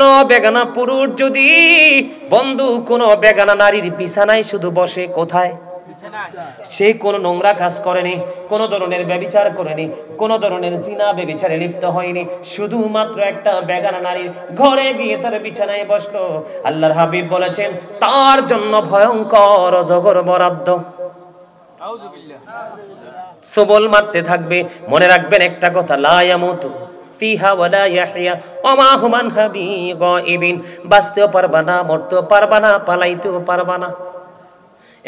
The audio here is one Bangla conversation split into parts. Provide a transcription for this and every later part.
কোন বেগানা পুরুষ যদি বন্ধু কোন বেগানা নারীর বিছানায় শুধু বসে, কোথায়? সে কোন নোংরা কাজ করেনি, কোন ধরনের ব্যভিচার করেনি, কোন ধরনের জিনা ব্যভিচারে লিপ্ত হয়নি, শুধুমাত্র একটা বেগানা নারীর ঘরে গিয়ে তার বিছানায় বসলো, আল্লাহর হাবিব বলেছেন তার জন্য ভয়ঙ্কর অজগর বরাদ্দ। সবল মারতে থাকবে। মনে রাখবেন একটা কথা, লা ইয়ামুতু ফিহা ওয়ালা ইয়াহইয়া ওয়া মা হুম আনহা বিগাইবিন। বাঁচতেও পারবা না, মরতেও পারবা না, পালাইতেও পারবা না।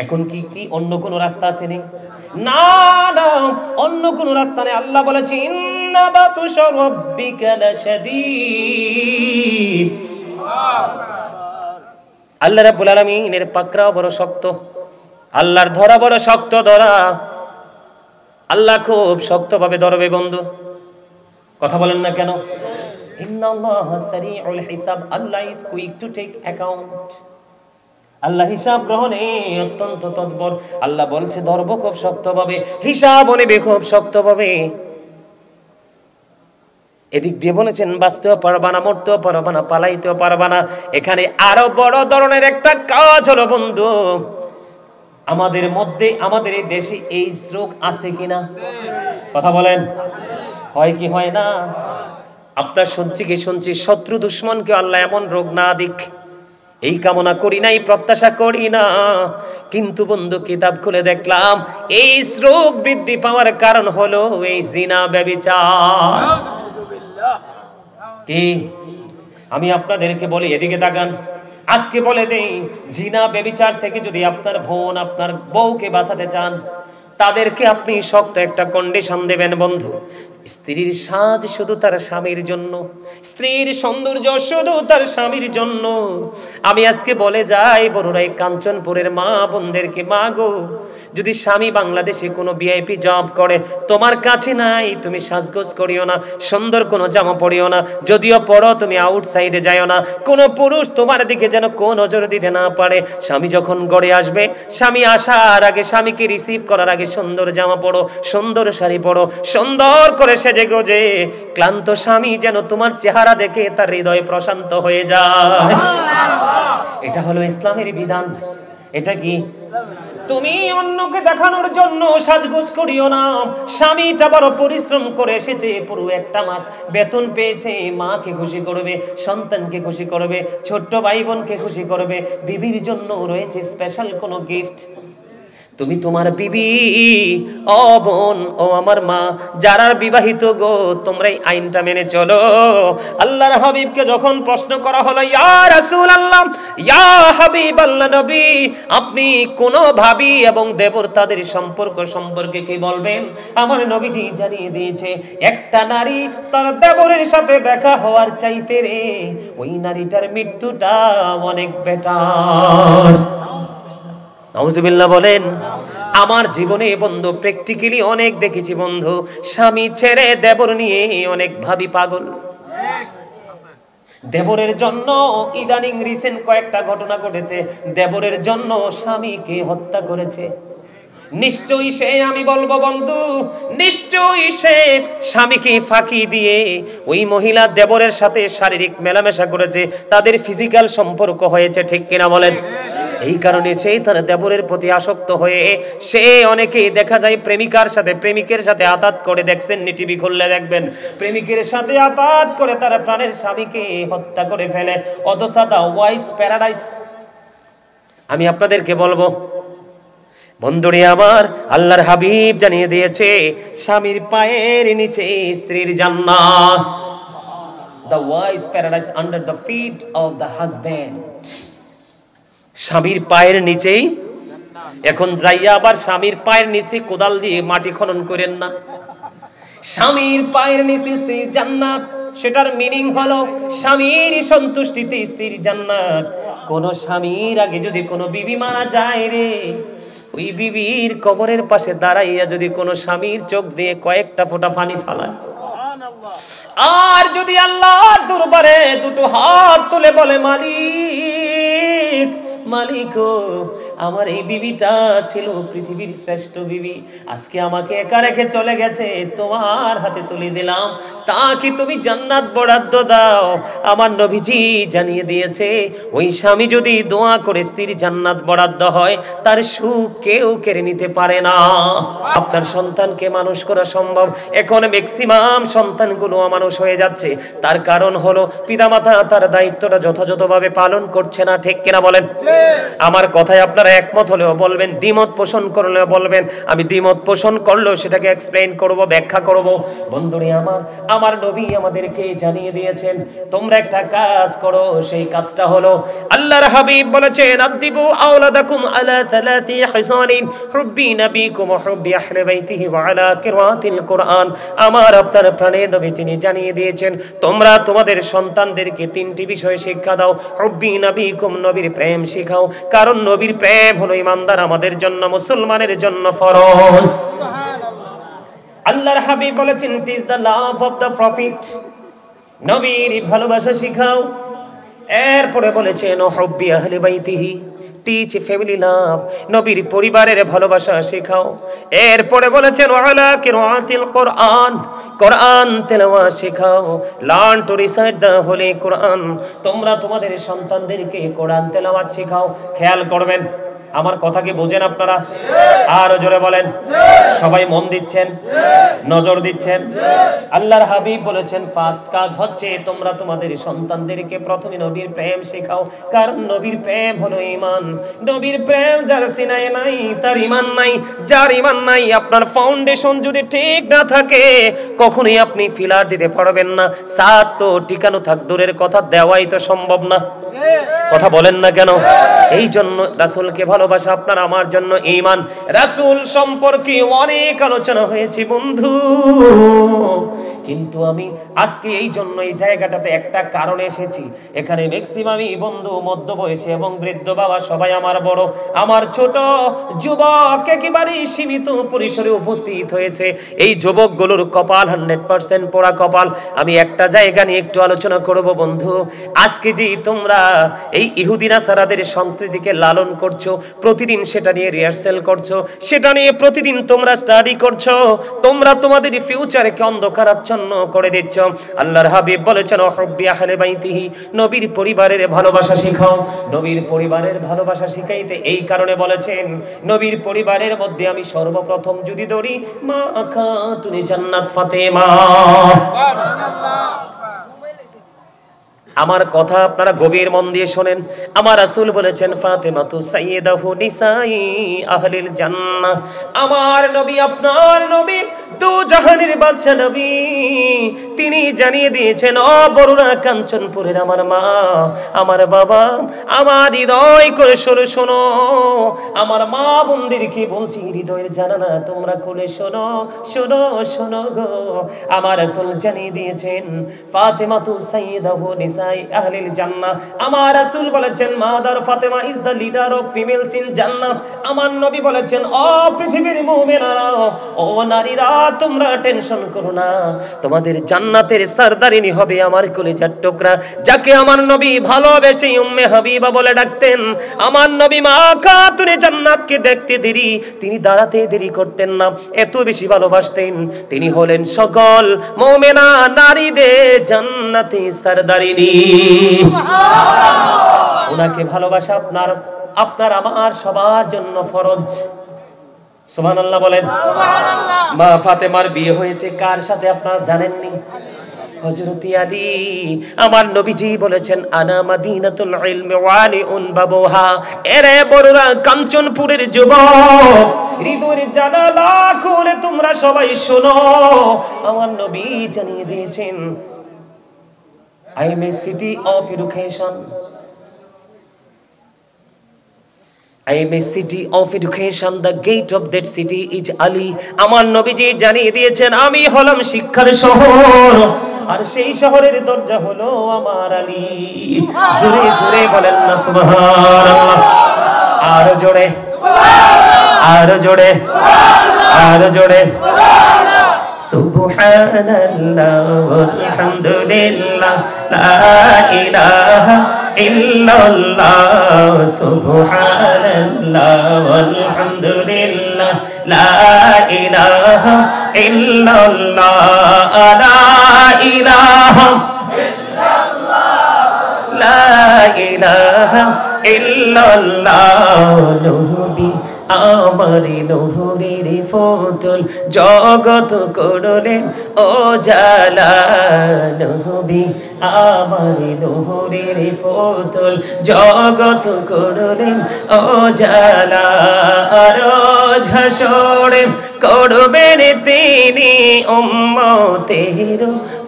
এখন কি অন্য কোন রাস্তা আছে? নেই, না না, অন্য কোন রাস্তা নেই। আল্লাহ বলেছে ইন্না বাতুশা রাব্বিকা লাশাদীদ। আল্লাহ রাব্বুল আলামিনের পাকড়াও বড় শক্ত, আল্লাহর ধরা বড় শক্ত ধরা। আল্লাহ খুব শক্তভাবে ধরবে বন্ধু। কথা বলেন না কেন? ইন্নাল্লাহা সারিউল হিসাব, Allah is quick to take account. Allah হিসাব গ্রহণে অত্যন্ত তৎপর। আল্লাহ বলছে ধরব খুব শক্তভাবে, হিসাব নেবে খুব শক্তভাবে। এদিক দিয়ে বলেছেন বাঁচতেও পারবা না, মরতেও পারবা না, পালাইতেও পারবা না। এখানে আরো বড় ধরনের একটা কাজ হলো বন্ধু, আমাদের মধ্যে, আমাদের এই দেশে এই রোগ আছে কিনা? কথা বলেন, হয় কি হয় না? আপনার শুনছি শত্রু দুশ্মনকে আল্লাহ এমন রোগ না দিক, এই কামনা করি নাই, প্রত্যাশা করি না। কিন্তু বন্ধু কিতাব খুলে দেখলাম এই রোগ বৃদ্ধি পাওয়ার কারণ হলো এই জিনা ব্যভিচার। কি আমি আপনাদেরকে বলি, এদিকে তাকান, আজকে বলে দেই, জিনা ব্যভিচার থেকে যদি আপনার বোন, আপনার বউকে বাঁচাতে চান, তাদেরকে আপনি শক্ত একটা কন্ডিশন দেবেন বন্ধু। স্ত্রীর সাজ শুধু তার স্বামীর জন্য, স্ত্রীর সৌন্দর্য শুধু তার স্বামীর জন্য। আমি আজকে বলে যাই বড়রাই, কাঞ্চনপুরের মা বোনদেরকে, মা গো, যদি স্বামী বাংলাদেশে কোনো ভিআইপি জব করে, তোমার কাছে নাই, তুমি সাজগোজ করিও না, সুন্দর কোনো জামা পরিও না, যদিও পরো তুমি আউটসাইডে যাইও না, কোনো পুরুষ তোমার দিকে যেন কোন নজর দিতে না পারে। স্বামী যখন গড়ে আসবে, স্বামী আসার আগে, স্বামীকে রিসিভ করার আগে সুন্দর জামা পরো, সুন্দর শাড়ি পরো, সুন্দর করে সেজে গোজে। ক্লান্ত স্বামী যেন তোমার চেহারা দেখে তার হৃদয় প্রশান্ত হয়ে যায়। এটা হলো ইসলামের বিধান। এটা কি? তুমি অন্যকে দেখানোর জন্য সাজগোজ করিও না। স্বামীটা বড় পরিশ্রম করে এসেছে, পুরো একটা মাস বেতন পেয়েছে, মাকে খুশি করবে, সন্তানকে খুশি করবে, ছোট্ট ভাই বোনকে খুশি করবে, বিবির জন্য রয়েছে স্পেশাল কোনো গিফট। তুমি তোমার বিবি, ও বোন, ও আমার মা, যারা বিবাহিত গো, তোমরা এই আইনটা মেনে চলো। আল্লাহর হাবিবকে যখন প্রশ্ন করা হলো, ইয়া রাসূলুল্লাহ, ইয়া হাবিবাল্লাহ নবী, আপনি কোন ভাবি এবং দেবর তাদের সম্পর্ক সম্পর্কে কি বলবেন? আমার নবীজি জানিয়ে দিয়েছে, একটা নারী তার দেবরের সাথে দেখা হওয়ার চাইতে রে ওই নারীটার মৃত্যুটা অনেক বেটার। নাউজুবিল্লাহ বলেন। আমার জীবনে বন্ধু প্র্যাকটিক্যালি অনেক দেখেছি বন্ধু, স্বামী ছেড়ে দেবর নিয়ে অনেক ভাবি পাগল। দেবরের জন্য ইদানিং রিসেন্ট কয়েকটা ঘটনা ঘটেছে, দেবরের জন্য স্বামীকে হত্যা করেছে। নিশ্চয়ই সে, আমি বলবো বন্ধু, নিশ্চয়ই সে স্বামীকে ফাঁকি দিয়ে ওই মহিলা দেবরের সাথে শারীরিক মেলামেশা করেছে, তাদের ফিজিক্যাল সম্পর্ক হয়েছে, ঠিক কিনা বলেন? এই কারণে সেই তার দেবরের প্রতি আসক্ত হয়ে সে, অনেকেই দেখা যায় প্রেমিকার সাথে, প্রেমিকের সাথে আতাত করে, দেখছেন নি টিভি খুললে দেখবেন, প্রেমিকের সাথে আতাত করে তারা প্রাণের স্বামীকে হত্যা করে ফেলে। অথচ দা ওয়াইফস প্যারাডাইস। আমি আপনাদেরকে বলবো বন্ধুরে আমার, আল্লাহর হাবিব জানিয়ে দিয়েছে, স্বামীর পায়ের নিচে স্ত্রীর জান্নাত। The wife's paradise under the feet of the husband. স্বামীর পায়ের নিচেই। এখন যাইয়া আবার স্বামীর পায়ের নিচে কোদাল দিয়ে মাটি খনন করেন না। স্বামীর পায়ের নিচে স্ত্রীর জান্নাত, সেটার মিনিং হলো স্বামীর সন্তুষ্টিতে স্ত্রীর জান্নাত। কোন স্বামীর আগে যদি কোনো বিবি মারা যায় রে, ওই বিবির কবরের পাশে দাঁড়াইয়া যদি কোনো স্বামীর চোখ দিয়ে কয়েকটা ফোঁটা পানি ফালায়, আর যদি আল্লাহর দরবারে দুটো হাত তুলে বলে, মালিক, মালিক, আমার এই বিবিটা ছিল পৃথিবীর শ্রেষ্ঠ বিবি, আজকে আমাকে একা রেখে চলে গেছে, তোমার হাতে তুলে দিলাম, তা কি তুমি জান্নাত বরাদ্দ দাও? আমার নবীজি জানিয়ে দিয়েছে ওই স্বামী যদি দোয়া করে স্ত্রীর জান্নাত বরাদ্দ হয়, তার সুখ কেউ কেড়ে নিতে পারে না। আপনার সন্তানকে মানুষ করা সম্ভব, এখন ম্যাক্সিমাম সন্তানগুলো অমানুষ হয়ে যাচ্ছে। তার কারণ হলো পিতামাতা তার দায়িত্বটা যথাযথভাবে পালন করছে না, ঠিক কিনা বলেন? আমার কথায় আপনারা একমত হলেও বলবেন, দ্বিমত পোষণ করলেও বলবেন। আমি দ্বিমত পোষণ করলেও সেটাকে এক্সপ্লেইন করব, ব্যাখ্যা করব। বন্ধুরে আমার নবী আমাদেরকে জানিয়ে দিয়েছেন তোমরা একটা কাজ করো, সেই কাজটা হলো আল্লাহর হাবিব বলেছেন আদিবু আওলাদাকুম আলা তালাতি হিসানিন হুব্বি নবীকুম ওয়া হুব্বি আহলি বাইতিহি ওয়া আলা কিরাতিল কুরআন। আমার আপনার প্রাণের নবী তিনি জানিয়ে দিয়েছেন তোমরা তোমাদের সন্তানদেরকে তিনটি বিষয় শিক্ষা দাও। হুব্বি নবীকুম, নবীর প্রেম শেখাও, কারণ নবীর প্রেম হলো ইমানদার আমাদের জন্য, মুসলমানের জন্য ফরজ। সুবহানাল্লাহ। আল্লাহর হাবিব বলেছেন it is the love of the profit, নবীর ভালোবাসা শিখাও। এরপরে বলেছেন হুব্বি আহলি বাইতিহি, টিচ ফ্যামিলি লাভ, নবীর পরিবারের ভালোবাসা শেখাও। এরপরে বলেছেন ওয়ালা কিরাতিল কুরআন, কোরআন তেলাওয়াত শেখাও। Learn to recite the holy Quran, তোমরা তোমাদের সন্তানদেরকে কোরআন তেলাওয়াত শেখাও। খেয়াল করবেন, আমার কথা কি বোঝেন আপনারা? আরো জোরে বলেন। সবাই মন দিচ্ছেন, নজর দিচ্ছেন? আল্লাহর হাবিব বলেছেন ফার্স্ট কাজ হচ্ছে তোমরা তোমাদের সন্তানদেরকে প্রথমে নবীর প্রেম শেখাও, কারণ নবীর প্রেম হলো ঈমান। নবীর প্রেম যার সিনায় নাই তার ঈমান নাই, যার ঈমান নাই আপনার ফাউন্ডেশন যদি ঠিক না থাকে কখনোই আপনি ফিলার দিতে পারবেন না। সাত তো টিকানো থাক দূরের কথা, দেওয়াই তো সম্ভব না। কথা বলেন না কেন? এই জন্য রাসূলকে ভালোবাসা আপনার আমার জন্য ঈমান। রাসূল সম্পর্কে অনেক আলোচনা হয়েছে বন্ধু, কিন্তু আমি আজকে এই জন্য এই জায়গাটাতে একটা কারণে এসেছি। এখানে ম্যাক্সিমামই বন্ধু মধ্যবয়সী এবং বৃদ্ধ বাবা, সবাই আমার বড়, আমার ছোট যুবক একেবারে সীমিত পরিসরে উপস্থিত হয়েছে। এই যুবকগুলোর কপাল 100% পোড়া কপাল। আমি একটা জায়গা নিয়ে একটু আলোচনা করব বন্ধু। আজকে যে তোমরা এই ইহুদি নাসারাদের সংস্কৃতিকে লালন করছো, প্রতিদিন সেটা নিয়ে রিহার্সাল করছো, সেটা নিয়ে প্রতিদিন তোমরা স্টাডি করছো, তোমরা তোমাদের ফিউচারকে অন্ধকারাচ্ছন্ন করে দিচ্ছ। আল্লাহর হাবিব বলেছেন হুব্বি আহলি বাইতিহি, নবীর পরিবারের ভালোবাসা শিখাও। নবীর পরিবারের ভালোবাসা শিখাইতে এই কারণে বলেছেন, নবীর পরিবারের মধ্যে আমি সর্বপ্রথম যদি ধরি মা খাতুনে জান্নাত ফাতেমা। সুবহানাল্লাহ। আমার কথা আপনারা গভীর মন দিয়ে শোনেন। আমার রাসূল বলেছেন ফাতেমাতু সাইয়্যিদাতু নিসাই আহলিল জান্নাহ। আমার নবী, আপনার নবী, দু জাহানের বাদশা নবী, তিনি জানিয়ে দিয়েছেন ও বরুণা কাঞ্চনপুরের আমার মা, আমার বাবা, আমার হৃদয় করে শোনো শোনো, আমার মা বোনদেরকে বলছি হৃদয়ের জানালা তোমরা খুলে শোনো শোনো শোনো গো। আমার রাসূল জানিয়ে দিয়েছেন ফাতেমাতু সাইয়্যিদাতু নিসাই আহলিল জান্নাহ। আমার রাসূল বলেছেন mother Fatema is the leader of females in জান্নাহ। আমার নবী বলেছেন ও পৃথিবীর মুমিনারা, ও নারীরা, তোমরা টেনশন করো না, তোমাদের জান্নাতের সরদারিনী হবে আমার কলিজার টুকরা, যাকে আমার নবী ভালোবেসে উম্মে হাবিবা বলে ডাকতেন। আমার নবী মা খাতুনে জান্নাতকে দেখতে দেরি, তিনি দাঁড়াতে দেরি করতেন না, এত বেশি ভালোবাসতেন। তিনি হলেন সকল মুমিনা নারীদের জান্নাতি সরদারিনী। ওনাকে ভালোবাসা আপনার আমার সবার জন্য ফরজ। সুবহানাল্লাহ বলেন। সুবহানাল্লাহ। মা ফাতেমার বিয়ে হয়েছে কার সাথে আপনারা জানেননি? হযরত আলী। আমার নবীজি বলেছেন আনা মাদিনাতুল ইলমি ওয়া আলিউন বাবুহা। এরে বড়রা কাঞ্চনপুরের যুবক, হৃদয়ের জানালা খুলে তোমরা সবাই শোনো। আমার নবী জানিয়ে দিয়েছেন I am a city of education. I am a city of education. The gate of that city is Ali. আমার নবীজি জানিয়ে দিয়েছেন আমি হলাম শিক্ষার শহর, আর সেই শহরের দরজা হলো আমার আলী। জোরে জোরে বলেন না সুবহানাল্লাহ। আরো জোরে, আরো জোরে, আরো জোরে। সুবহানাল্লাহ ওয়ালহামদুলিল্লাহ লা ইলাহা ইল্লাল্লাহ সুবহানাল্লাহ ওয়ালহামদুলিল্লাহ লা ইলাহা ইল্লাল্লাহ লা ইলাহা লা ইলাহা ইল্লাল্লাহ নবী আমার নূরের ফতুল জগত করলেন ও জালা নবী আমার নূরের ফতুল জগত করলেন ও জালা রোজ হাসরে করবেন তিনি উম্মতের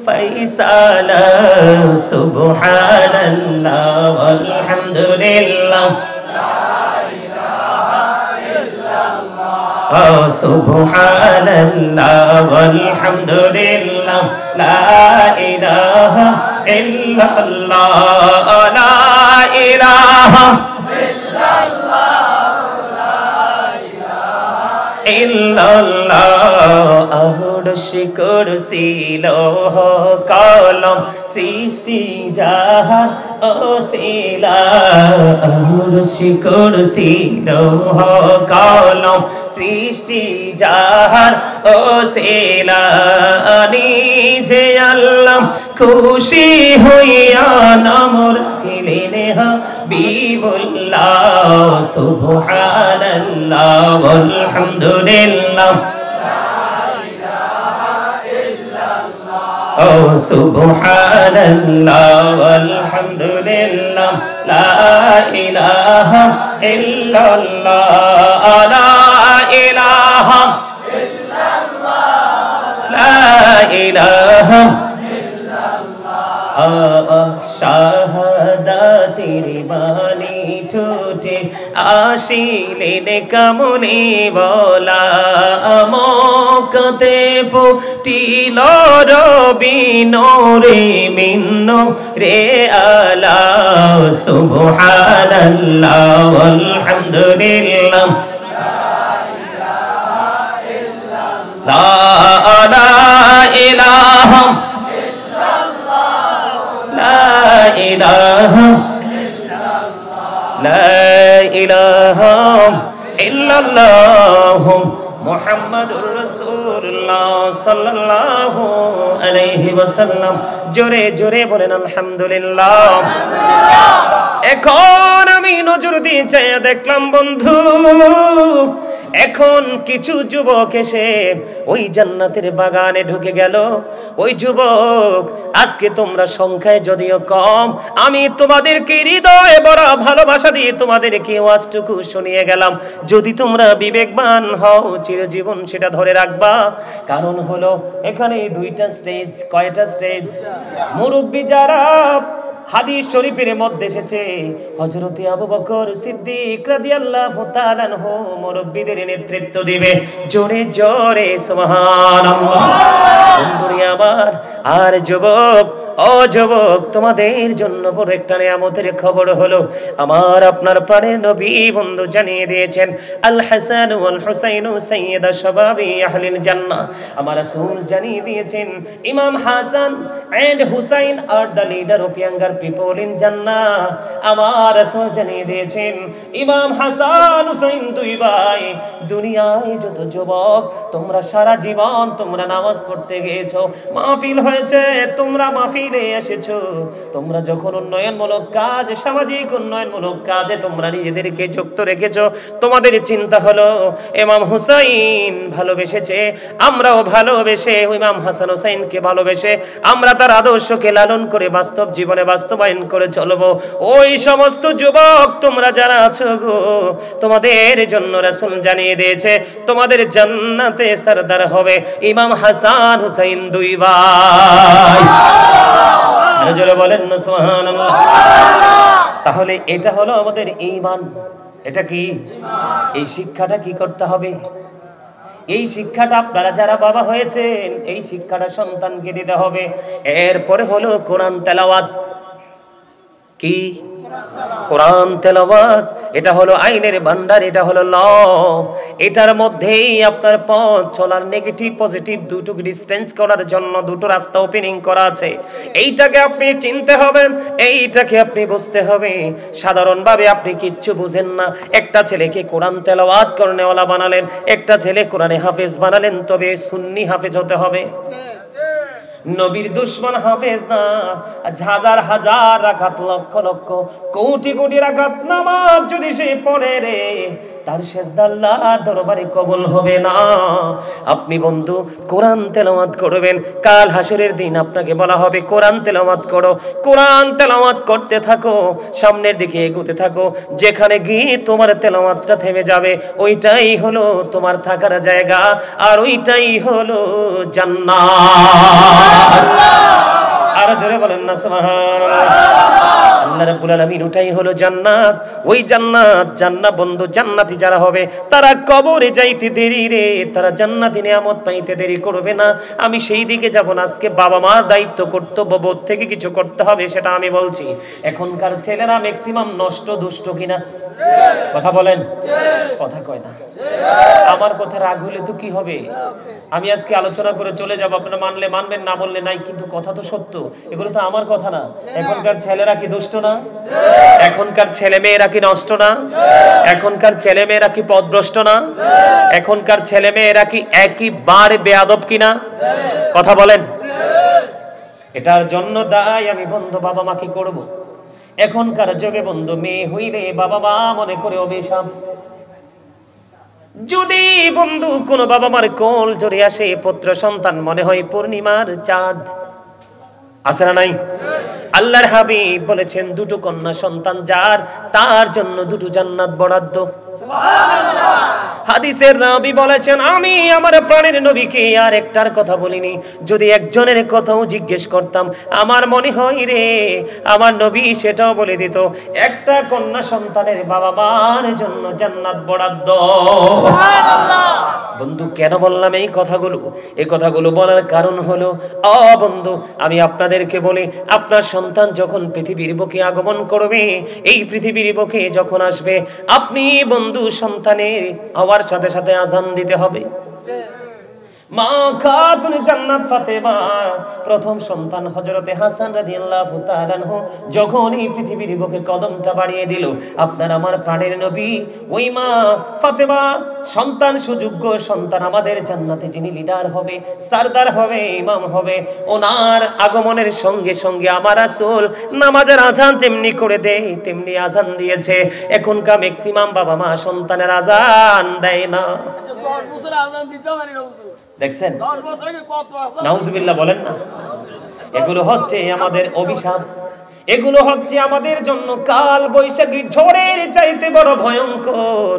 ফয়সালা সুবহানাল্লাহ আলহামদুলিল্লাহ সুবহানাল্লাহ ওয়ালহামদুলিল্লাহ লা ইলাহা ইল্লাল্লাহ লা ইলাহা ইল্লাল্লাহ আরশ কুরসি লৌহ কলম সৃষ্টি জাহান ওসিলা আরশ কুরসি লৌহ কলম সৃষ্টি জাহান ওসিলা নিজে আল্লাহ খুশি হইয়া নাম রাখিলেন হাবিবুল্লাহ সুবহানাল্লাহ ওয়ালহামদুলিল্লাহ ও সুবহানাল্লাহ ওয়ালহামদুলিল্লাহ লা ইলাহা ইল্লাল্লাহ লা ইলাহা ইল্লাল্লাহ লা ইলাহা শাহাদাতের বাণী ঠোঁটে আসিলেন কামনে বলা মক্কাতে ফুটিল রবি নূরে মিন্ন রে আলা সুবহানাল্লাহ ওয়ালহামদুলিল্লাহ লা ইলাহা ইল্লাল্লাহ মুহাম্মাদুর রাসূলুল্লাহ সাল্লাল্লাহু আলাইহি ওয়াসাল্লাম জোরে জোরে বলেন আলহামদুলিল্লাহ। এখন আমি নজর দিয়ে চেয়ে দেখলাম বন্ধু, এখন কিছু যুবক এসে ওই জান্নাতের বাগানে ঢুকে গেল। ওই যুবক, আজকে তোমরা সংখ্যায় যদিও কম, আমি তোমাদেরকে হৃদয়ে বড় ভালোবাসা দিয়ে তোমাদেরকে ওয়াজটুকু শুনিয়ে গেলাম। যদি তোমরা বিবেকবান হও চিরজীবন সেটা ধরে রাখবা। কারণ হলো এখানে দুইটা স্টেজ। কয়টা স্টেজ? মুরব্বি যারা হাদিস শরীফের মধ্যে এসেছে, হযরত আবু বকর সিদ্দিক রাদিয়াল্লাহু তাআলা আনহু মুরব্বিদের নেতৃত্ব দিবে। জোরে জোরে সুবহানাল্লাহ। বন্ধুরা আমার, আর যুবক, ও যুবক, তোমাদের জন্য বড় একটা নিয়ামতের খবর হলো, আমার আপনার প্রাণের নবী বন্ধু জানিয়ে দিয়েছেন, আল হাসান ওয়াল হুসাইন সাইয়্যিদা শাবাবি আহলিল জান্নাহ। আমার রাসূল জানিয়ে দিয়েছেন, ইমাম Hasan and Husain are the leader of younger people in জান্নাহ। আমার রাসূল জানিয়ে দিয়েছেন, ইমাম হাসান হুসাইন দুই ভাই, দুনিয়ায় যত যুবক তোমরা সারা জীবন তোমরা নামাজ পড়তে গিয়েছো, মাহফিল হয়েছে, তোমরা মাহফিলে এসেছো, তোমরা যখন উন্নয়নমূলক কাজ, সামাজিক উন্নয়নমূলক কাজে তোমরা নিজেদেরকে যুক্ত রেখেছো, তোমাদের চিন্তা হলো ইমাম হুসাইন ভালোবেসেছে, আমরাও ভালোবেসে ইমাম হাসান হুসাইনকে ভালোবেসে আমরা তার আদর্শকে লালন করে বাস্তব জীবনে বাস্তবায়ন করে চলবো। ওই সমস্ত যুবক তোমরা যারা আছো গো, তোমাদের জন্য রাসূল জানিয়ে দিয়েছে, তোমাদের জান্নাতে সরদার হবে ইমাম হাসান হুসাইন দুই ভাই। জোরে বলেন না সুবহানাল্লাহ। তাহলে এটা হলো আমাদের ঈমান। এটা কি ঈমান? এই শিক্ষাটা কি করতে হবে? এই শিক্ষাটা আপনারা যারা বাবা হয়েছেন, এই শিক্ষাটা সন্তানকে দিতে হবে। এরপরে হলো কোরআন তেলাওয়াত। কি কোরআন তেলাওয়াত? এটা হলো আইনের ভান্ডার, এটা হলো ল। এটার মধ্যেই আপনার পথ চলার নেগেটিভ পজিটিভ দুটো ডিসটেন্স করার জন্য দুটো রাস্তা ওপেনিং করা আছে। এইটাকে আপনি চিনতে হবে, এইটাকে আপনি বুঝতে হবে। সাধারণভাবে আপনি কিচ্ছু বুঝেন না। একটা ছেলেকে কোরআন তেলাওয়াত করনেওয়ালা বানালেন, একটা ছেলে কোরআনে হাফেজ বানালেন, তবে সুন্নি হাফেজ হতে হবে। নবীর দুশমন হাফেজ না, হাজার হাজার রাকাত, লক্ষ লক্ষ, কোটি কোটি রাকাত নামাজ যদি সে পড়ে রে, তার সিজদা আল্লাহর দরবারে কবুল হবে না। আপনি বন্ধু কোরআন তেলাওয়াত করবেন, কাল হাসরের দিন আপনাকে বলা হবে কোরআন তেলাওয়াত করো। কোরআন তেলাওয়াত করতে থাকো, সামনের দিকে এগোতে থাকো। যেখানে গিয়ে তোমার তেলাওয়াতটা থেমে যাবে, ওইটাই হলো তোমার থাকার জায়গা, আর ওইটাই হলো জান্নাত। আর জোরে বলেন না সুবহানাল্লাহ। আল্লাহ রাব্বুল আলামিন ওটাই হলো জান্নাত। ওই জান্নাত, জান্নাত বন্ধু, জান্নাতি যারা হবে তারা কবরে যাইতে দেরি রে, তারা জান্নাতি নিয়ামত পাইতে দেরি করবে না। আমি সেই দিকে যাব না। আজকে বাবা মা দায়িত্ব, কর্তব্য বোধ থেকে কিছু করতে হবে, সেটা আমি বলছি। এখনকার ছেলেরা ম্যাক্সিমাম নষ্ট, দুষ্ট কিনা? কথা বলেন, কথা কয় না। আমার কথা রাগ হলে তো কি হবে? আমি আজকে আলোচনা করে চলে যাব, আপনারা মানলে মানবেন, না বললে নাই, কিন্তু কথা তো সত্য। এগুলো তো আমার কথা না। এখনকার ছেলেরা কি দুষ্ট না? এখনকার ছেলে মেয়েরা কি নষ্ট না? এখনকার ছেলে মেয়েরা কি পথভ্রষ্ট না? এখনকার ছেলে মেয়েরা কি একইবারে বেয়াদব কিনা? কথা বলেন। এটার জন্য দায় আমি বন্ধু বাবা মা কি করব? এখনকার যুগে বন্ধু মেয়ে হইলে বাবা মা মনে করে অভিশাপ। যদি বন্ধু কোন বাবা মার কোল জড়ে আসে পুত্র সন্তান, মনে হয় পূর্ণিমার চাঁদ। আছে না নাই? আল্লাহর হাবিব বলেছেন দুটো কন্যা সন্তান যার, তার জন্য দুটো জান্নাত বরাদ্দ। সুবহানাল্লাহ। হাদিসের নবী বলেছেন, আমি আমার প্রাণের নবীকে আর একটার কথা বলিনি। যদি একজনের কথাও জিজ্ঞেস করতাম, আমার মনে হয় রে আমার নবী সেটাও বলে দিত, একটা কন্যা সন্তানের বাবা মার জন্য জান্নাত বরাদ্দ। সুবহানাল্লাহ। বন্ধু কেন বললাম এই কথাগুলো? এই কথাগুলো বলার কারণ হলো, বন্ধু আমি আপনাদেরকে বলি, আপনার সন্তান যখন পৃথিবীর বুকে আগমন করবে, এই পৃথিবীর বুকে যখন আসবে, আপনি বন্ধু সন্তানের হওয়ার সাথে সাথে আযান দিতে হবে। মা খাতুন জান্নাত ফাতেমা প্রথম সন্তান হযরতে হাসান রাদিয়াল্লাহু তাআলা আনহু যখন এই পৃথিবীর বুকে কদমটা বাড়িয়ে দিল, আপনার আমার প্রাণের নবী ওই মা ফাতেমা সন্তান, সুযোগ্য সন্তান, আমাদের জান্নাতে যিনি লিডার হবে, সরদার হবে, ইমাম হবে, ওনার আগমনের সঙ্গে সঙ্গে আমার রাসূল নামাজের আযান যেমনি করে দেয় তেমনি আযান দিয়েছে। এখনকার ম্যাক্সিমাম বাবা মা সন্তানের আযান দেয় না। 10 বছর আযান দিতে পারি না হুজুর। দেখছেন? 10 বছর আগে কত আযান। নাউজুবিল্লাহ বলেন না। এগুলো হচ্ছে আমাদের অভিশাপ। এগুলো হচ্ছে আমাদের জন্য কাল বৈশাখী ঝড়ের চাইতে বড় ভয়ঙ্কর।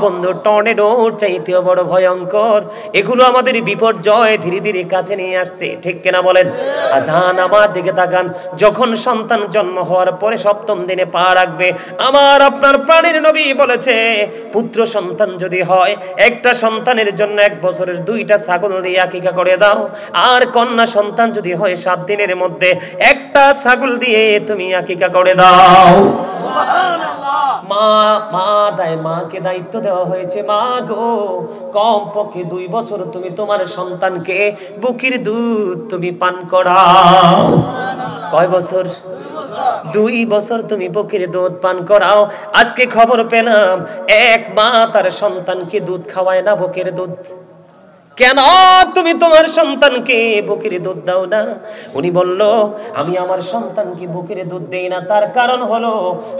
বন্ধু টর্নেডোর চাইতেও বড় ভয়ঙ্কর। এগুলো আমাদের বিপর্যয় ধীরে ধীরে কাছে নিয়ে আসছে, ঠিক কিনা বলেন? আজান আমার দিকে তাকান। যখন সন্তান জন্ম হওয়ার পরে 7ম দিনে পা রাখবে, আমার আপনার প্রাণের নবী বলেছে, পুত্র সন্তান যদি হয় একটা সন্তানের জন্য 1 বছরের 2টা ছাগল দিয়ে আকিকা করে দাও, আর কন্যা সন্তান যদি হয় 7 দিনের মধ্যে একটা ছাগল দিয়ে তুমি আকিকা করে দাও। সুবহানাল্লাহ। মাকে দায়িত্ব দেওয়া হয়েছে, মা গো কমপক্ষে 2 বছর তুমি তোমার সন্তানকে বুকের দুধ তুমি পান করাও। কয় বছর? 2 বছর তুমি বুকের দুধ পান করাও। আজকে খবর পেলাম এক মা তার সন্তানকে দুধ খাওয়ায় না, বুকের দুধ। কেন তুমি তোমার সন্তানকে বুকের দুধ দাও না? উনি বলল, আমি আমার সন্তানকে বুকের দুধ দেই না, তার কারণ হলো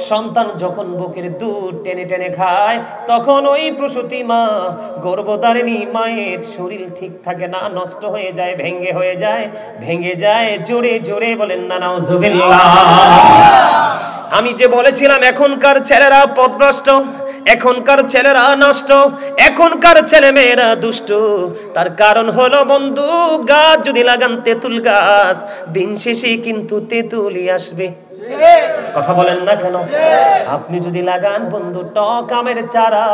সন্তান যখন বুকের দুধ টেনে টেনে খায়, তখন ওই প্রসূতি মা, গর্ভধারিণী মায়ের শরীর ঠিক থাকে না, নষ্ট হয়ে যায়, ভেঙে যায়। জোরে জোরে বলেন না নাউজুবিল্লাহ। আমি যে বলেছিলাম এখনকার ছেলেরা পথভ্রষ্ট, এখনকার ছেলেরা নষ্ট, এখনকার ছেলে মেয়েরা দুষ্ট। তার কারণ হলো বন্ধু, গাছ যদি লাগান তেঁতুল গাছ, দিন শেষে কিন্তু তেঁতুলই আসবে। কথা বলেন না কেন? আপনি যদি লাগান বন্ধু টক আমের চারা,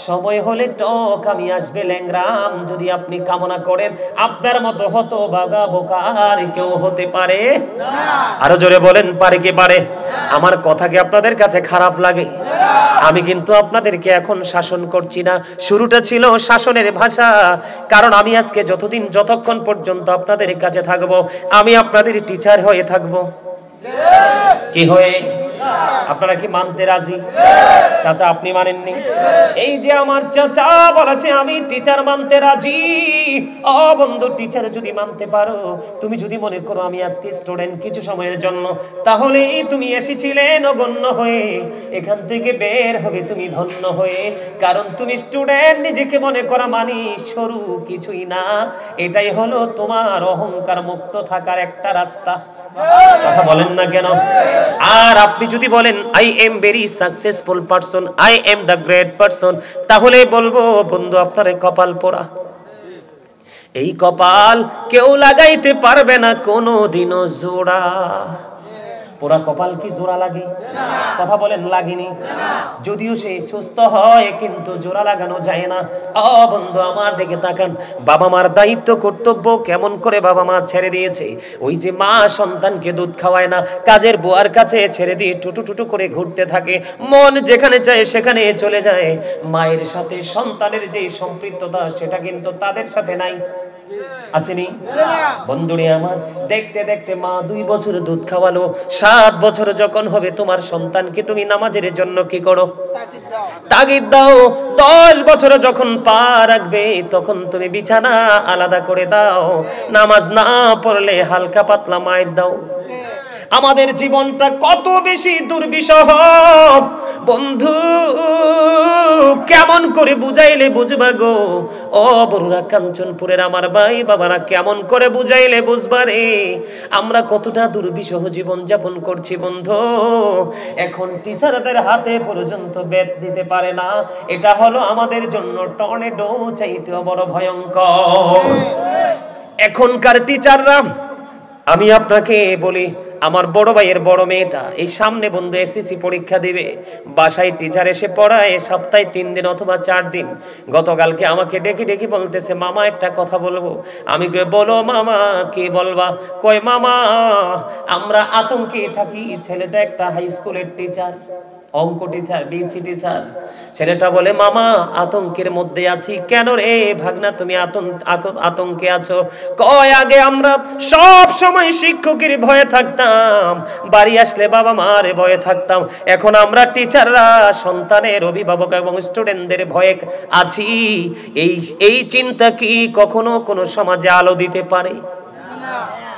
সময় হলে টক আমি আসবে ল্যাংরাম। যদি আপনি কামনা করেন, আপনার মতো হতভাগা বোকা আর কেউ হতে পারে না। আরো জোরে বলেন, পারে কি পারে? আমার কথা কি আপনাদের কাছে খারাপ লাগে? আমি কিন্তু আপনাদেরকে এখন শাসন করছি না, শুরুটা ছিল শাসনের ভাষা। কারণ আমি আজকে যতক্ষণ পর্যন্ত আপনাদের কাছে থাকবো, আমি আপনাদের টিচার হয়ে থাকবো। কি হয়ে? আপনারা কি মানতে রাজি? চাচা আপনি মানেননি? এই যে আমার চাচা বলেছে আমি টিচার মানতে রাজি। ও বন্ধু, টিচার যদি মানতে পারো, তুমি যদি মনে করো আমি আজকে স্টুডেন্ট কিছু সময়ের জন্য, তাহলে তুমি এসেছিলে নগণ্য হয়ে, এখান থেকে বের হবে তুমি ধন্য হয়ে। কারণ তুমি স্টুডেন্ট নিজেকে মনে করা মানি সরু কিছুই না। এটাই হলো তোমার অহংকার মুক্ত থাকার একটা রাস্তা। কথা বলেন না কেন? আর আপনি যদি বলেন I am very successful person, I am the great person, তাহলে বলবো বন্ধু আপনার কপাল পোড়া। এই কপাল কেউ লাগাইতে পারবে না কোনোদিনও জোড়া। পোড়া কপাল কি জোড়া লাগে? কথা বলেন, লাগেনি? যদিও সে সুস্থ হয়, কিন্তু জোড়া লাগানো যায় না। ও বন্ধু আমার দিকে তাকান, বাবা মার দায়িত্ব কর্তব্য কেমন করে বাবা মা ছেড়ে দিয়েছে। ওই যে মা সন্তানকে দুধ খাওয়ায় না, কাজের বুয়ার কাছে ছেড়ে দিয়ে টুটু টুটু করে ঘুরতে থাকে, মন যেখানে চায় সেখানে চলে যায়। মায়ের সাথে সন্তানের যে সম্পৃক্ততা, সেটা কিন্তু তাদের সাথে নাই। আসেনি? বন্ধুরে আমার, দেখতে দেখতে মা 2 বছর দুধ খাওয়ালো, 7 বছর যখন হবে তোমার সন্তানকে তুমি নামাজের জন্য কি করো? তাগিদ দাও। 10 বছর যখন পা রাখবে, তখন তুমি বিছানা আলাদা করে দাও। নামাজ না পড়লে হালকা পাতলা মায়ের দাও। আমাদের জীবনটা কত বেশি দুর্বিষহ বন্ধু, কেমন করে বুঝাইলে বুঝবা গো? ও বড়রা, কাঞ্চনপুরের আমার ভাই বাবারা, কেমন করে বুঝাইলে বুঝবা রে? আমরা কতটা দুর্বিষহ জীবন যাপন করছি বন্ধু। এখন টিচারদের হাতে পর্যন্ত বেত দিতে পারে না। এটা হলো আমাদের জন্য টর্নেডো চাইতেও বড় ভয়ঙ্কর। এখনকার টিচাররা, আমি আপনাকে বলি, আমার বড় ভাইয়ের বড় মেয়েটা এই সামনে বন্ধু এসএসসি পরীক্ষা দিবে, বাসায় টিচার এসে পড়ায় সপ্তাহে 3 দিন অথবা 4 দিন। গতকালকে আমাকে ডেকে ডেকে বলতেছে, মামা একটা কথা বলবো। আমি কই, বলো মামা, কি বলবা? কয়, মামা আমরা আতঙ্কে থাকি। ছেলেটা একটা হাই স্কুলের টিচার, অঙ্ক টিচার, বিসি টিচার। ছেলেটা বলে, মামা আতঙ্কের মধ্যে আছি। কেন রে ভাগনা, তুমি আতঙ্কে আছো? কয়, আগে আমরা সব সময় শিক্ষকের ভয়ে থাকতাম, বাড়ি আসলে বাবা মার ভয়ে থাকতাম। এখন আমরা টিচাররা সন্তানের অভিভাবক এবং স্টুডেন্টদের ভয়ে আছি। এই চিন্তা কি কখনো কোনো সমাজে আলো দিতে পারে?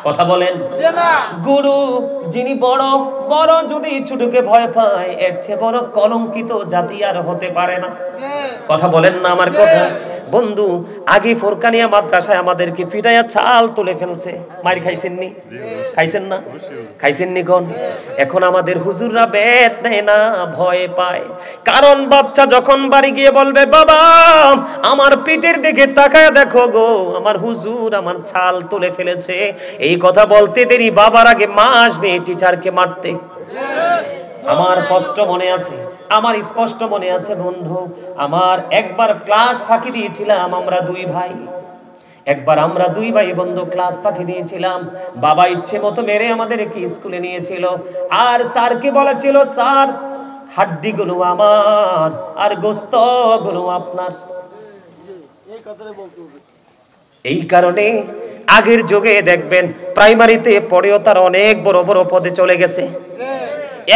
কথা বলেন। গুরু যিনি বড় বড় যদি ছোটকে ভয় পায়, এর চেয়ে বড় কলঙ্কিত জাতি আর হতে পারে না। কথা বলেন না আমার কথা? বন্ধু, আগে ফোরকানিয়া মাদ্রাসায় আমাদেরকে পিটাইয়া ছাল তুলে ফেলছে। মার খাইছেননি? খাইছেন না? খাইছেননি কোন? এখন আমাদের হুজুররা বেত নেয় না, ভয় পায়। কারণ বাচ্চা যখন বাড়ি গিয়ে বলবে, বাবা আমার পিঠের দিকে তাকায় দেখো গো, আমার হুজুর আমার ছাল তুলে ফেলেছে, এই কথা বলতে দেরি বাবার আগে মা আসবে টিচারকে মারতে। আমার স্পষ্ট মনে আছে, আমার স্পষ্ট মনে আছে বন্ধু, আমার একবার ক্লাস ফাঁকি দিয়েছিলাম আমরা 2 ভাই। একবার আমরা 2 ভাই বন্ধু ক্লাস ফাঁকি দিয়েছিলাম। বাবা ইচ্ছে মতো মেরে আমাদেরকে স্কুলে নিয়েছিল। আর স্যারকে বলেছিল, স্যার হাড্ডিগুলো আমার আর গোশতগুলো আপনার। এই কারণে আগের যুগে দেখবেন প্রাইমারিতে পড়েও তার অনেক বড় বড় পদে চলে গেছে।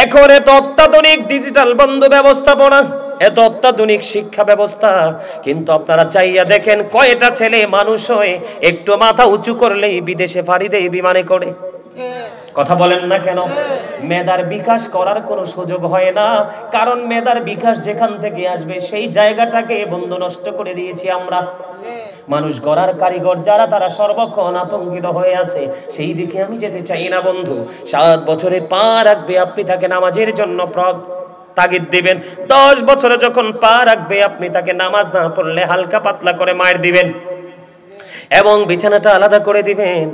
এখন এত অত্যাধুনিক ডিজিটাল বন্ধু ব্যবস্থাপনা, এত অত্যাধুনিক শিক্ষা ব্যবস্থা, কিন্তু আপনারা চাইয়া দেখেন কয়টা ছেলে মানুষ হয়ে একটু মাথা উঁচু করলেই বিদেশে পাড়ি দেয় বিমানে করে। কথা বলেন না কেন? মেধার বিকাশ করার কোনো সুযোগ হয় না, কারণ মেধার বিকাশ যেখান থেকে আসবে সেই জায়গাটাকে বন্ধু নষ্ট করে দিয়েছি আমরা। মানুষ গড়ার কারিগর যারা, তারা সর্বক্ষণ আতঙ্কিত হয়ে আছে, সেই দিকে আমি যেতে চাই না বন্ধু। 7 বছরে পা রাখবে, আপনি তাকে নামাজের জন্য তাগিদ দিবেন। 10 বছরে যখন পা রাখবে, আপনি তাকে নামাজ না পড়লে হালকা পাতলা করে মার দিবেন। এবং বিছানাটা আলাদা করে দিবেন।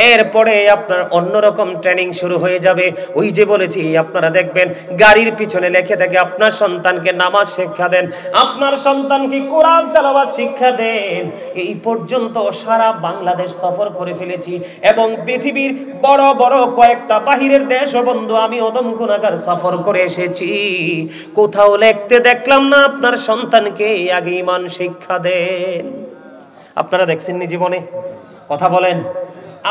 এরপরে আপনার অন্যরকম ট্রেনিং শুরু হয়ে যাবে। ওই যে বলেছি, আপনারা দেখবেন গাড়ির পিছনে লেখে থাকে আপনার সন্তানকে নামাজ শিক্ষা দেন, আপনার সন্তানকে কোরআন তেলাওয়াত শিক্ষা দেন। এই পর্যন্ত সারা বাংলাদেশ সফর করে ফেলেছি এবং পৃথিবীর বড় বড় কয়েকটা বাহিরের দেশ ও বন্ধু আমি ওদম গুনাহগার সফর করে এসেছি। কোথাও লিখতে দেখলাম না আপনার সন্তানকে আগে ঈমান শিক্ষা দেন। আপনারা দেখছেন নি জীবনে? কথা বলেন।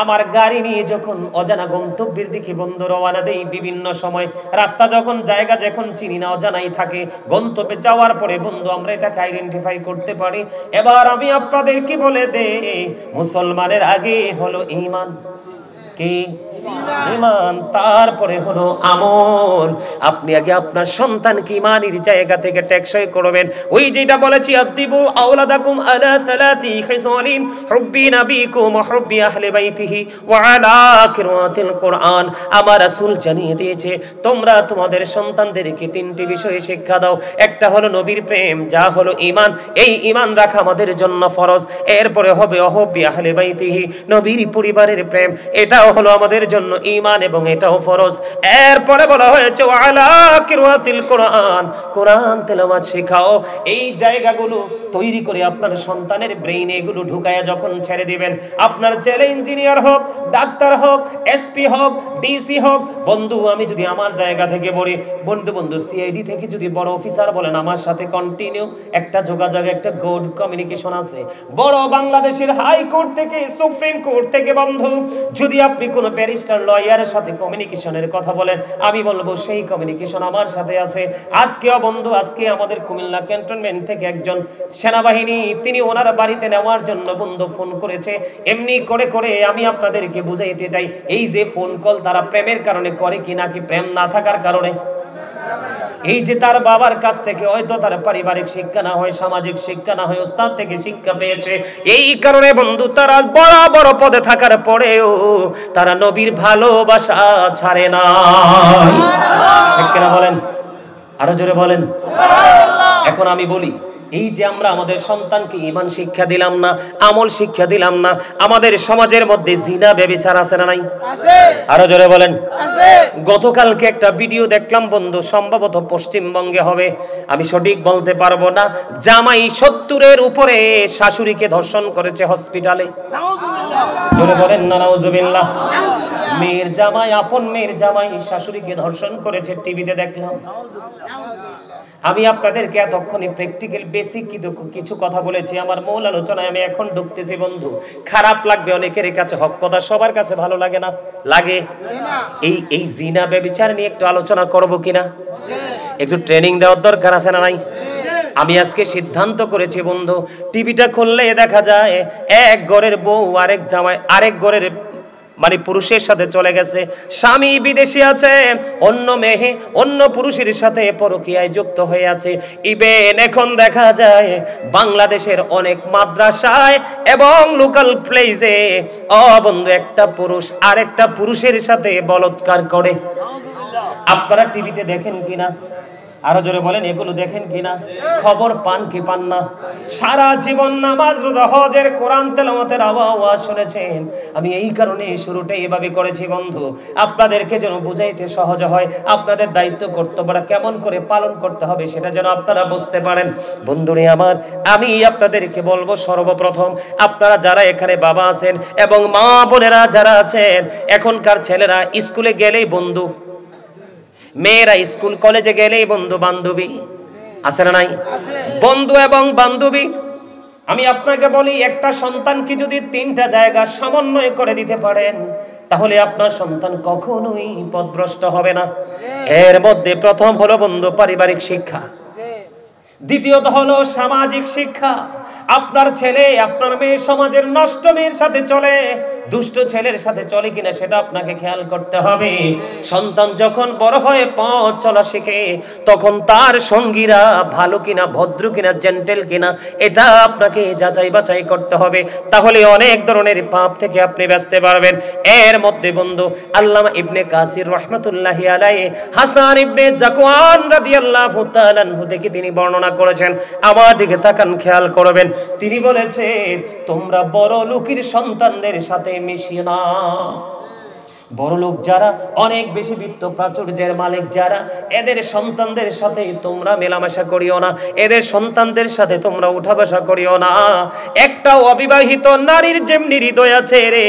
আমার গাড়ি নিয়ে যখন অজানা গন্তব্যের দিকে বন্ধু রওনা দেই, বিভিন্ন সময় রাস্তা যখন জায়গা যখন চিনি না, অজানাই থাকে, গন্তব্যে যাওয়ার পরে বন্ধু আমরা এটাকে আইডেন্টিফাই করতে পারি। এবার আমি আপনাদেরকে বলে দেই, মুসলমানের আগে হলো ঈমান। কি? ঈমান, তারপরে হলো আমল। আপনি আগে আপনার সন্তানকে ঈমানের জায়গা থেকে টেকসই করবেন। ওই যেটা বলেছি, আদিবু আওলাদাকুম আলা সালাতি খিসালিন হুব্বি নাবিকুম ওয়া হুব্বি আহলি বাইতিহি ওয়া আলা কিরাতিল কুরআন। আমার রাসূল জানিয়ে দিয়েছে, তোমরা তোমাদের সন্তানদেরকে তিনটি বিষয়ে শিক্ষা দাও। একটা হলো নবীর প্রেম, যা হলো ঈমান। এই ঈমান রাখা আমাদের জন্য ফরজ। এরপরে হবে হুব্বি আহলি বাইতিহি, নবীর পরিবারের প্রেম, এটাও হলো আমাদের জন্য ঈমান এবং এটাও ফরজ। এরপরে বলা হয়েছে ওয়া আলা কিরাতিল কুরআন, কোরআন তেলাওয়াত শেখাও। এই জায়গাগুলো তৈরি করে আপনার সন্তানের ব্রেইনে এগুলো ঢুকায়া যখন ছেড়ে দিবেন, আপনার ছেলে ইঞ্জিনিয়ার হোক, ডাক্তার হোক, এসপি হোক, ডিসি হোক, বন্ধু আমি যদি আমার জায়গা থেকে বলি, বন্ধু সিআইডি থেকে যদি বড় অফিসার বলেন, আমার সাথে কন্টিনিউ একটা যোগাযোগ, একটা গুড কমিউনিকেশন আছে। বড় বাংলাদেশের হাইকোর্ট থেকে, সুপ্রিম কোর্ট থেকে বন্ধু যদি আপনি কোনো ব্যারিস্টার লয়ারের সাথে কমিউনিকেশনের কথা বলেন, আমি বলবো সেই কমিউনিকেশন আমার সাথে আছে। আজকেও বন্ধু, আজকে আমাদের কুমিল্লা ক্যান্টনমেন্ট থেকে একজন সেনাবাহিনী, তিনি ওনার বাড়িতে নেওয়ার জন্য বন্ধু ফোন করেছে। এমনি করে করে আমি আপনাদেরকে বুঝাইতে চাই, এই যে ফোন কল তারা প্রেমের কারণে করে কি নাকি প্রেম না থাকার কারণে? এই যে তার বাবার কাছ থেকে হয়তো তার পারিবারিক শিক্ষা না হয়, সামাজিক শিক্ষা না হয়, ওস্তাদ থেকে শিক্ষা পেয়েছে। এই কারণে বন্ধু তারা বড় বড় পদে থাকার পরেও তারা নবীর ভালোবাসা ছাড়ে না। ঠিক কিনা বলেন? আরো জোরে বলেন। এখন আমি বলি, এই যে আমরা আমাদের সন্তানকে ঈমান শিক্ষা দিলাম না, আমল শিক্ষা দিলাম না, আমাদের সমাজের মধ্যে জিনা ব্যভিচার আছে না নাই? আছে। আরো জোরে বলেন। আছে। গতকালকে একটা ভিডিও দেখলাম বন্ধু, সম্ভবত পশ্চিমবঙ্গে হবে, আমি সঠিক বলতে পারবো না। জামাই 70-এর উপরে শাশুড়িকে ধর্ষণ করেছে হসপিটালে। জোরে বলেন না নাউজুবিল্লাহ। মেয়ের জামাই, আপন মেয়ের জামাই শাশুড়িকে ধর্ষণ করেছে, টিভিতে দেখলাম। আমি আপনাদেরকে এতক্ষণে প্র্যাকটিক্যাল বেসিক কিছু কথা বলেছি। আমার মূল আলোচনায় আমি এখন ঢুকতেছি বন্ধু। খারাপ লাগবে অনেকের কাছে, হক কথা সবার কাছে ভালো লাগে না, লাগে? এই জিনা ব্যভিচার নিয়ে একটু আলোচনা করব কিনা, একটু ট্রেনিং দেওয়ার দরকার আছে না নাই? আমি আজকে সিদ্ধান্ত করেছি বন্ধু, টিভিটা খুললে দেখা যায় এক ঘরের বউ আরেক জামাই, আরেক ঘরের মানে পুরুষের সাথে চলে গেছে, স্বামী বিদেশে আছে, অন্য মেয়ে অন্য পুরুষের সাথে পরকীয়ায় যুক্ত হয়ে আছে। ইভেন এখন দেখা যায় বাংলাদেশের অনেক মাদ্রাসায় এবং লোকাল প্লেসে বন্ধু একটা পুরুষ আরেকটা পুরুষের সাথে বলাৎকার করে। আপনারা টিভিতে দেখেন কিনা? আরো জোরে বলেন, এগুলো দেখেন কিনা? খবর পান কি পান না? সারা জীবন নামাজ রোজা হজের কোরআন তেলাওয়াতের আওয়াজ শুনেছেন। আমি এই কারণে শুরুটা এভাবে করেছি বন্ধু, আপনাদেরকে যেন বুঝাইতে সহজ হয়, আপনাদের দায়িত্ব কর্তব্যটা কেমন করে পালন করতে হবে সেটা যেন আপনারা বুঝতে পারেন। বন্ধুরে আমার, আমি আপনাদেরকে বলবো, সর্বপ্রথম আপনারা যারা এখানে বাবা আছেন এবং মা বোনেরা যারা আছেন, এখনকার ছেলেরা স্কুলে গেলেই বন্ধু, মেয়েরা স্কুল কলেজে গেলেই বন্ধু বান্ধবী আছে না নাই? বন্ধু এবং বান্ধবী। আমি আপনাকে বলি, একটা সন্তানকে যদি 3টা জায়গা সমন্বয় করে দিতে পারেন, তাহলে আপনার সন্তান কখনোই পথভ্রষ্ট হবে না। এর মধ্যে প্রথম হলো বন্ধু পারিবারিক শিক্ষা, দ্বিতীয়ত হলো সামাজিক শিক্ষা। আপনার ছেলে আপনার মেয়ে সমাজের নষ্ট মেয়ের সাথে চলে, দুষ্ট ছেলের সাথে চলে কিনা সেটা আপনাকে খেয়াল করতে হবে। সন্তান যখন বড় হয়ে পথ চলা শিখে তখন তার সঙ্গীরা ভালো কিনা, ভদ্র কিনা, জেন্টেল কিনা এটা আপনাকে যাচাই বাছাই করতে হবে। তাহলে অনেক ধরনের পাপ থেকে আপনি বাঁচতে পারবেন। এর মধ্যে বন্ধু আল্লামা ইবনে কাসির রাহমাতুল্লাহি আলাইহি হাসান ইবনে জাকওয়ান রাদিয়াল্লাহু তাআলা আনহু থেকে তিনি বর্ণনা করেছেন। আমার দিকে তাকান, খেয়াল করবেন। তিনি বলেছেন, তোমরা বড় লোকের সন্তানদের সাথে মিশিও না। বড় লোক যারা, অনেক বেশি বিত্ত প্রাচুর্যের মালিক যারা, এদের সন্তানদের সাথে তোমরা মেলামেশা করিও না, এদের সন্তানদের সাথে তোমরা উঠা বসা করিও না। একটা অবিবাহিত নারীর যেমনি হৃদয় আছে রে,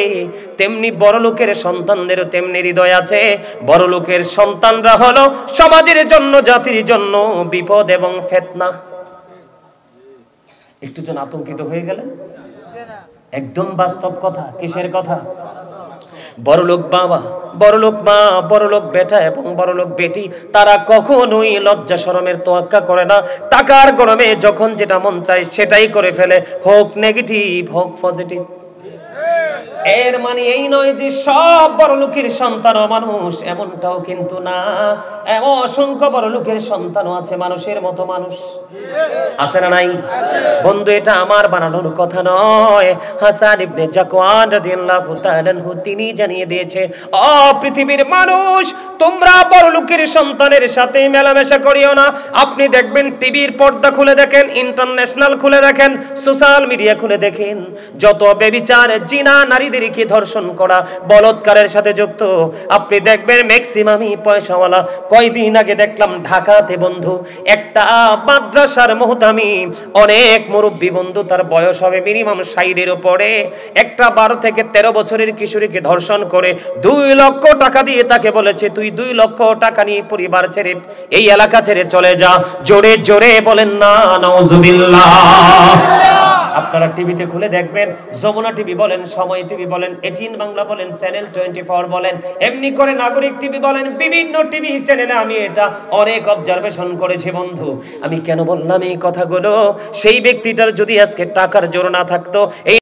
তেমনি বড় লোকের সন্তানদেরও তেমনি হৃদয় আছে। বড় লোকের সন্তানরা হলো সমাজের জন্য, জাতির জন্য বিপদ এবং ফিতনা। একটু জন আতঙ্কিত হয়ে গেলেন? একদম বাস্তব কথা। কিসের কথা? বড়লোক বাবা, বড়লোক মা, বড়লোক বেটা এবং বড়লোক বেটি তারা কখনোই লজ্জা শরমের তোয়াক্কা করে না। টাকার গরমে যখন যেটা মন চায় সেটাই করে ফেলে, হোক নেগেটিভ হোক পজিটিভ। এর মানে এই নয় যে সব বড় লোকের সন্তানও মানুষ, এমনটাও কিন্তু না। অসংখ্য বড় লোকের সন্তানও আছে মানুষের মতো মানুষ, আছে না নাই? বন্ধু, এটা আমার বানানোর কথা নয়। হাসান ইবনে জাকওয়ান রাদিয়াল্লাহু তাআলা আনহু তিনি জানিয়ে দিয়েছে, ও পৃথিবীর মানুষ, তোমরা বড় লোকের সন্তানের সাথে মেলামেশা করিও না। আপনি দেখবেন টিভির পর্দা খুলে দেখেন, ইন্টারন্যাশনাল খুলে দেখেন, সোশ্যাল মিডিয়া খুলে দেখেন, যত ব্যভিচার, জিনা, নারীদেরকে ধর্ষণ করা, বলাৎকারের সাথে যুক্ত আপনি দেখবেন ম্যাক্সিমামই পয়সাওয়ালা। কয়দিন আগে দেখলাম ঢাকাতে বন্ধু একটা মাদ্রাসার মুহতামিম, অনেক মুরব্বী বন্ধু, তার বয়স হবে মিনিমাম 60-এর উপরে, একটা 12 থেকে 13 বছরের কিশোরীকে ধর্ষণ করে 2 লক্ষ টাকা দিয়ে তাকে বলেছে, তুই 2 লক্ষ টাকা নিয়ে পরিবার ছেড়ে এই এলাকা ছেড়ে চলে যা। জোরে জোরে বলেন না নাউজুবিল্লাহ। আপনারা টিভিতে খুলে দেখবেন, যমুনা টিভি বলেন, সময় টিভি বলেন, এটিএন বাংলা বলেন, চ্যানেল 24 বলেন, এমনি করে নাগরিক টিভি বলেন, বিভিন্ন টিভি চ্যানেলে আমি এটা অনেক অবজারভেশন করেছি বন্ধু। আমি কেন বললাম এই কথাগুলো? সেই ব্যক্তিটার যদি আজকে টাকার জোর না থাকতো, এই